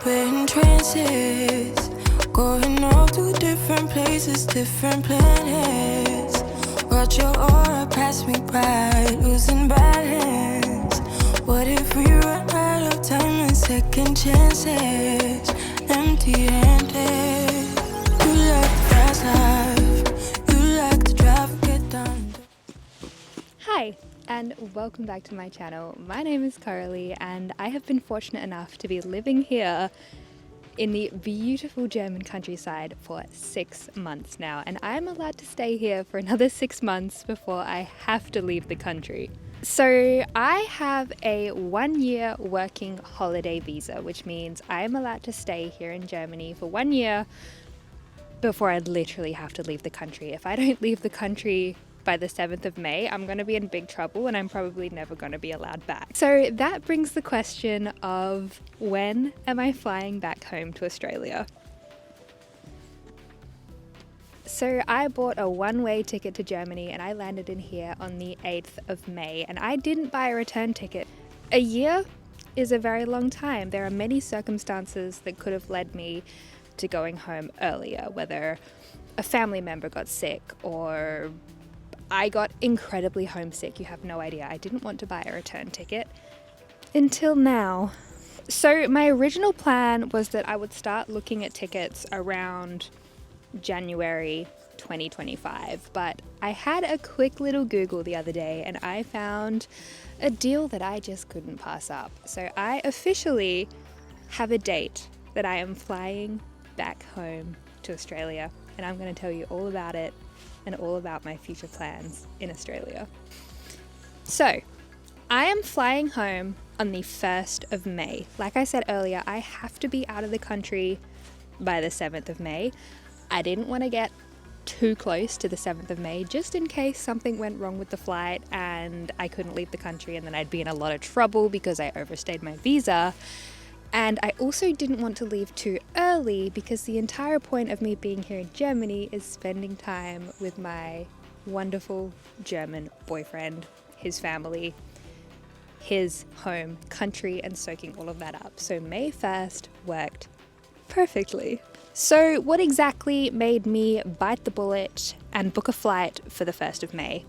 we're in trances, going off to different places, different planets. Watch your aura pass me by, losing balance. What if we run out of time and second chances? Empty-handed. You like the fast life, you like to drive, get done. Hi, and welcome back to my channel. My name is Coralie, and I have been fortunate enough to be living here in the beautiful German countryside for 6 months now, and I'm allowed to stay here for another 6 months before I have to leave the country. So I have a 1-year working holiday visa, which means I'm allowed to stay here in Germany for 1 year before I literally have to leave the country. If I don't leave the country by the 7th of May, I'm going to be in big trouble and I'm probably never going to be allowed back. So that brings the question of, when am I flying back home to Australia? So I bought a one-way ticket to Germany and I landed in here on the 8th of May, and I didn't buy a return ticket. A year is a very long time. There are many circumstances that could have led me to going home earlier, whether a family member got sick or I got incredibly homesick. You have no idea. I didn't want to buy a return ticket until now. So my original plan was that I would start looking at tickets around January 2025, but I had a quick little Google the other day and I found a deal that I just couldn't pass up. So I officially have a date that I am flying back home to Australia, and I'm going to tell you all about it and all about my future plans in Australia. So, I am flying home on the 1st of May. Like I said earlier, I have to be out of the country by the 7th of May. I didn't want to get too close to the 7th of May, just in case something went wrong with the flight and I couldn't leave the country, and then I'd be in a lot of trouble because I overstayed my visa. And I also didn't want to leave too early because the entire point of me being here in Germany is spending time with my wonderful German boyfriend, his family, his home country, and soaking all of that up. So May 1st worked perfectly. So what exactly made me bite the bullet and book a flight for the 1st of May?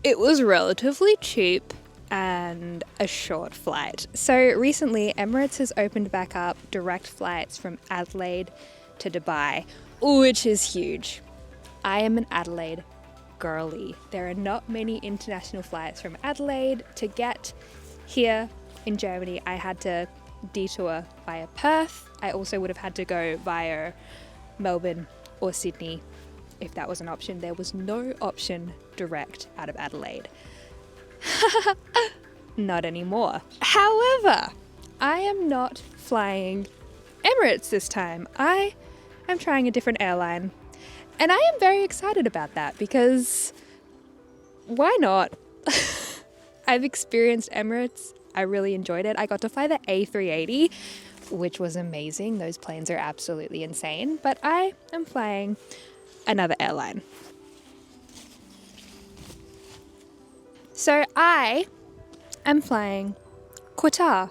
It was relatively cheap and a short flight. So recently, Emirates has opened back up direct flights from Adelaide to Dubai, which is huge. I am an Adelaide girly. There are not many international flights from Adelaide. To get here in Germany, I had to detour via Perth. I also would have had to go via Melbourne or Sydney if that was an option. There was no option direct out of Adelaide. Not anymore. However, I am not flying Emirates this time. I am trying a different airline, and I am very excited about that because why not? I've experienced Emirates. I really enjoyed it. I got to fly the A380, which was amazing. Those planes are absolutely insane, but I am flying another airline. So I am flying Qatar.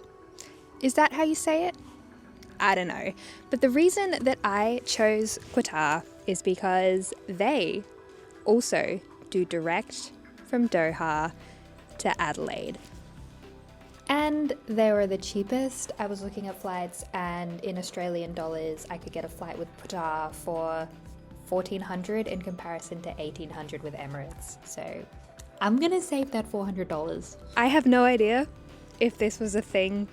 Is that how you say it? I don't know. But the reason that I chose Qatar is because they also do direct from Doha to Adelaide. And they were the cheapest. I was looking at flights, and in Australian dollars, I could get a flight with Qatar for $1,400 in comparison to $1,800 with Emirates. So I'm gonna save that $400. I have no idea if this was a thing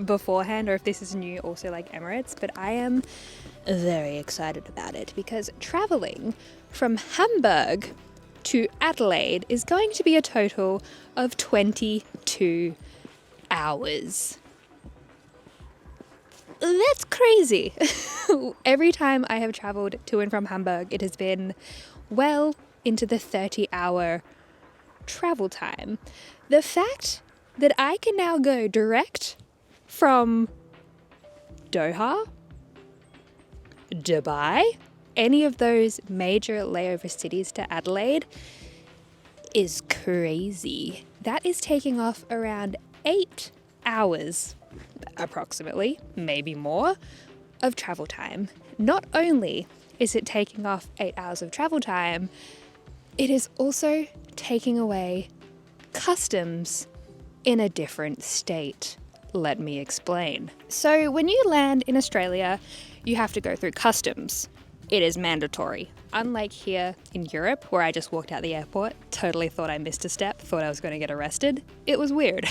beforehand or if this is new also like Emirates, but I am very excited about it because traveling from Hamburg to Adelaide is going to be a total of 22 hours. That's crazy. Every time I have traveled to and from Hamburg, it has been well into the 30-hour travel time. The fact that I can now go direct from Doha, Dubai, any of those major layover cities to Adelaide is crazy. That is taking off around 8 hours approximately, maybe more, of travel time. Not only is it taking off 8 hours of travel time, it is also taking away customs in a different state. Let me explain. So when you land in Australia, you have to go through customs. It is mandatory. Unlike here in Europe, where I just walked out the airport, totally thought I missed a step, thought I was going to get arrested. It was weird.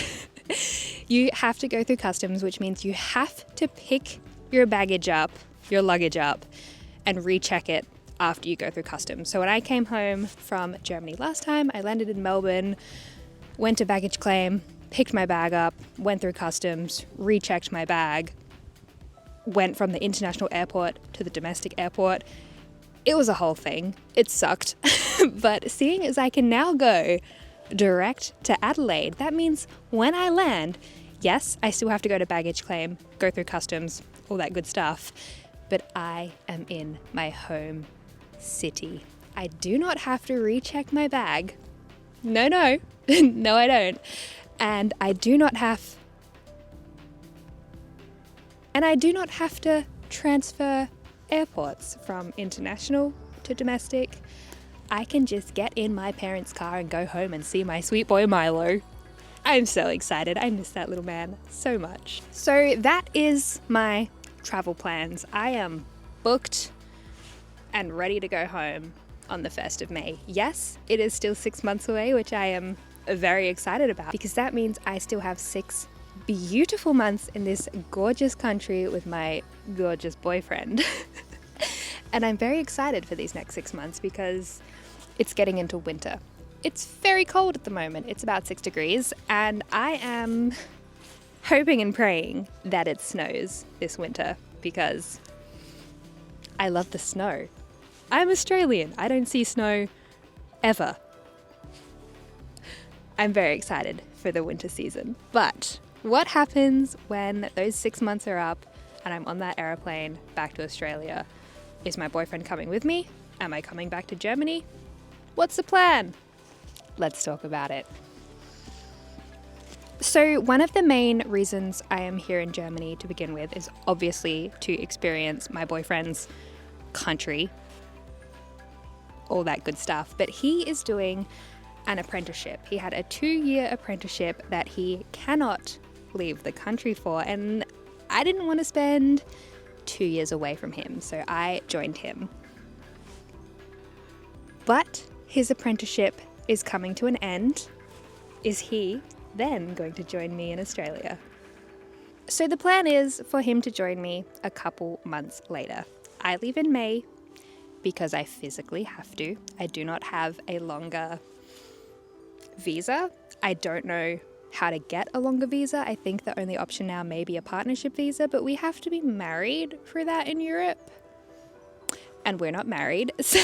You have to go through customs, which means you have to pick your luggage up, and recheck it after you go through customs. So when I came home from Germany last time, I landed in Melbourne, went to baggage claim, picked my bag up, went through customs, rechecked my bag, went from the international airport to the domestic airport. It was a whole thing. It sucked. But seeing as I can now go direct to Adelaide, that means when I land, yes, I still have to go to baggage claim, go through customs, all that good stuff, but I am in my home city. I do not have to recheck my bag. No, no, I don't. And I do not have to transfer airports from international to domestic. I can just get in my parents' car and go home and see my sweet boy Milo. I'm so excited. I miss that little man so much. So that is my travel plans. I am booked and ready to go home on the 1st of May. Yes, it is still 6 months away, which I am very excited about because that means I still have 6 beautiful months in this gorgeous country with my gorgeous boyfriend. And I'm very excited for these next 6 months because it's getting into winter. It's very cold at the moment. It's about 6 degrees, and I am hoping and praying that it snows this winter because I love the snow. I'm Australian. I don't see snow ever. I'm very excited for the winter season. But what happens when those 6 months are up and I'm on that aeroplane back to Australia? Is my boyfriend coming with me? Am I coming back to Germany? What's the plan? Let's talk about it. So one of the main reasons I am here in Germany to begin with is obviously to experience my boyfriend's country, all that good stuff. But he is doing an apprenticeship. He had a 2-year apprenticeship that he cannot leave the country for, and I didn't want to spend 2 years away from him, so I joined him. But his apprenticeship is coming to an end. Is he then going to join me in Australia? So the plan is for him to join me a couple months later. I leave in May because I physically have to. I do not have a longer visa. I don't know how to get a longer visa. I think the only option now may be a partnership visa, but we have to be married for that in Europe. And we're not married, so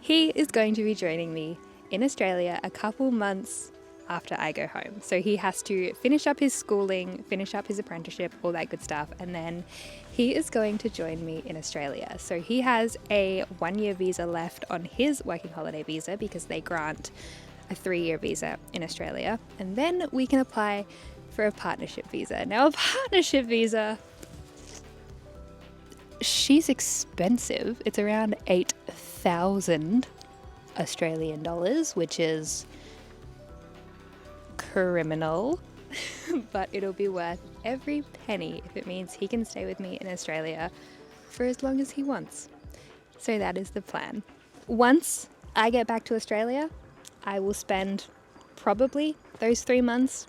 he is going to be joining me in Australia a couple months after I go home. So he has to finish up his schooling, finish up his apprenticeship, all that good stuff, and then he is going to join me in Australia. So he has a 1-year visa left on his working holiday visa because they grant a 3-year visa in Australia, and then we can apply for a partnership visa. Now, a partnership visa, she's expensive. It's around 8,000 Australian dollars, which is criminal, but it'll be worth every penny if it means he can stay with me in Australia for as long as he wants. So that is the plan. Once I get back to Australia, I will spend probably those 3 months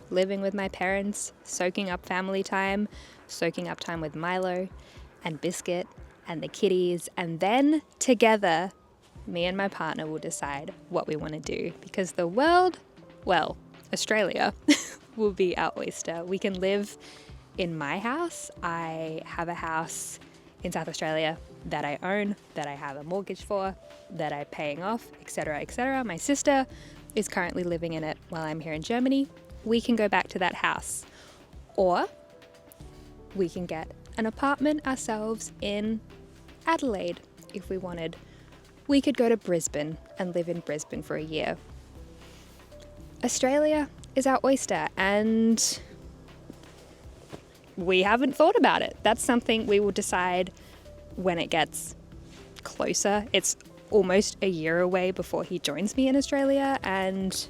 living with my parents, soaking up family time, soaking up time with Milo and Biscuit and the kitties, and then together, me and my partner will decide what we want to do, because the world, well, Australia, will be our oyster. We can live in my house. I have a house in South Australia that I own, that I have a mortgage for, that I'm paying off, etc., etc. My sister is currently living in it while I'm here in Germany. We can go back to that house, or we can get an apartment ourselves in Adelaide if we wanted. We could go to Brisbane and live in Brisbane for a year. Australia is our oyster, and we haven't thought about it. That's something we will decide when it gets closer. It's almost a year away before he joins me in Australia, and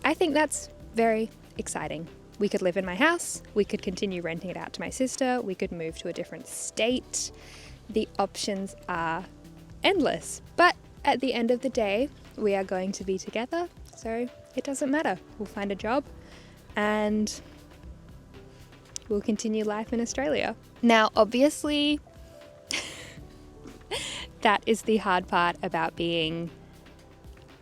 I think that's very exciting. We could live in my house, we could continue renting it out to my sister, we could move to a different state. The options are endless, but at the end of the day, we are going to be together, so it doesn't matter. We'll find a job and we'll continue life in Australia. Now, obviously, that is the hard part about being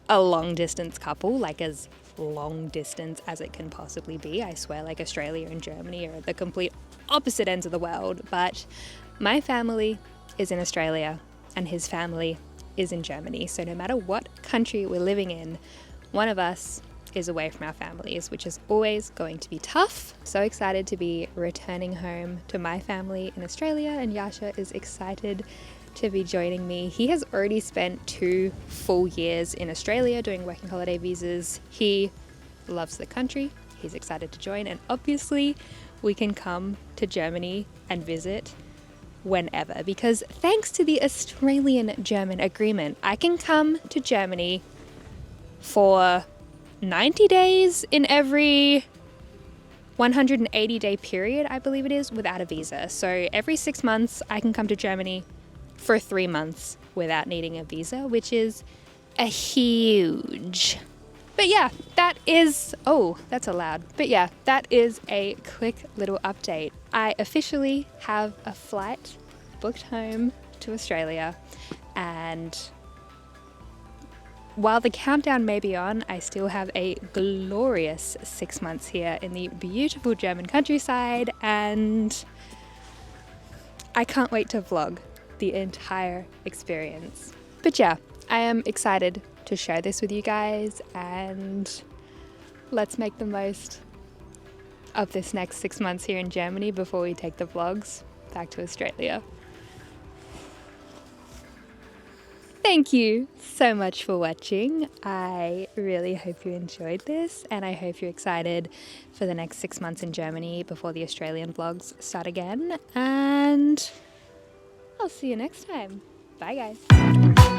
a long distance couple, like as long distance as it can possibly be. I swear, like Australia and Germany are the complete opposite ends of the world, but my family is in Australia and his family is in Germany. So no matter what country we're living in, one of us is away from our families, which is always going to be tough. So excited to be returning home to my family in Australia, and Yasha is excited to be joining me. He has already spent 2 full years in Australia doing working holiday visas. He loves the country. He's excited to join, and obviously we can come to Germany and visit whenever, because thanks to the Australian-German agreement, I can come to Germany for 90 days in every 180-day period, I believe it is, without a visa. So every 6 months I can come to Germany for 3 months without needing a visa, which is a huge. But yeah, that is, oh, that's allowed. But yeah, that is a quick little update. I officially have a flight booked home to Australia, and while the countdown may be on, I still have a glorious 6 months here in the beautiful German countryside, and I can't wait to vlog the entire experience. But yeah, I am excited to share this with you guys, and let's make the most of this next 6 months here in Germany before we take the vlogs back to Australia. Thank you so much for watching. I really hope you enjoyed this, and I hope you're excited for the next 6 months in Germany before the Australian vlogs start again, and I'll see you next time. Bye guys.